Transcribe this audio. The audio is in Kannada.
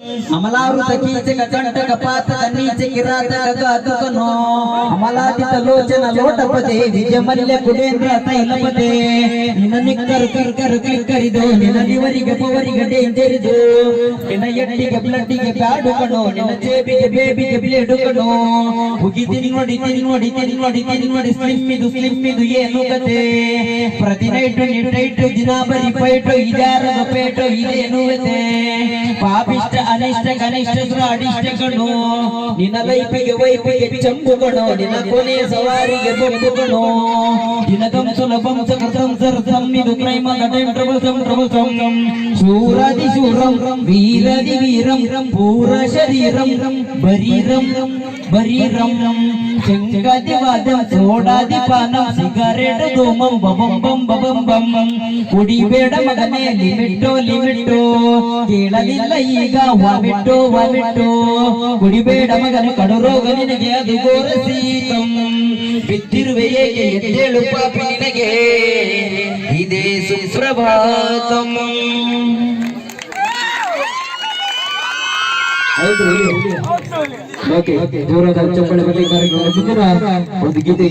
अमलावृतकीचे कंटक पात कनीचे किरात गगतुकनो अमलादित लोचन लोटपते विजयमल्य कुडेंद्र तैलपते निन निक्कर कर कर कर करिदो निन दिवरिगे पवरिगे डेंजरिदो निन यट्टिगे ब्लड्डिगे ಬ್ಯಾಡುಕಣೋ ನಿನ ಜೇಬಿಗೆ ಬೇಬಿಗೆ ಬ್ಲೇಡುಕಣೋ ಹುಗಿದಿನಿ ನೋಡಿ ಸ್ಲಿಮ್ಮಿದು ಏನು ಕತೆ ಪ್ರತಿ ನೈಟು ನಿಟೈಟು ದಿನ ಬರಿ ಫೈಟು ಇದ್ಯಾರದ ಪೇಟು ಇದೇನು ಕತೆ ಪಾಪಿಷ್ಟ ಅನಿಷ್ಟ ಕನಿಷ್ಠ ಅಡಿಷ್ಟ ಕಣೋ ನಿನ್ನ ಲೈಫಿಗೆ ವೈಫಿಗೆ ಚಂಬು ಕಣೋ ನಿನ್ನ ಕೊನೆಯ ಸವಾರಿಗೆ ಬೊಂಬು ಕಣೋ ನಿನ್ನ ಕಂಸುಲ ಬಂಸ ಕೃತಂಸರ ಸಮ್ಮಿದು ಕ್ರೈಮ ನಟೈಮ್ ಟ್ರಬಲ್ ಸಂ ಶೂರಾದಿ ಶೂರಂ ವೀರದಿ ವೀರಂ ಪೂರ ಶರೀರಂ ಬರೀರಂ ಶಂಗಾದಿ ವಾದಂ ಸೋಡಾದಿ ಪಾನಂ ಸಿಗರೇಟ್ ಧೂಮಂ ಬಬಂ ಬಂ ಕುಡಿಬೇಡ ಮಗನೇ ಲಿಮಿಟೋ ಕೇಳಲಿಲ್ಲ ಈಗ ವಾಮಿಟ್ಟು ಕುಡಿಬೇಡ ಮಗನ ಕಡು ರೋಗ ನಿನಗೆ ಅದು ಘೋರ ಶೀತಂ ಬಿದ್ದಿರುವೆ ಏಕೆ ಎದ್ದೇಳು ಪಾಪಿ ನಿನಗೆ ಇದೇ ಸುಪ್ರಭಾತಂ. ಓಕೆ ಜೋರಾದ ಚಪ್ಪಳೆ ಬಗ್ಗೆ ಕಾರ್ಯಕ್ರಮ ಒಂದು ಗೀತೆ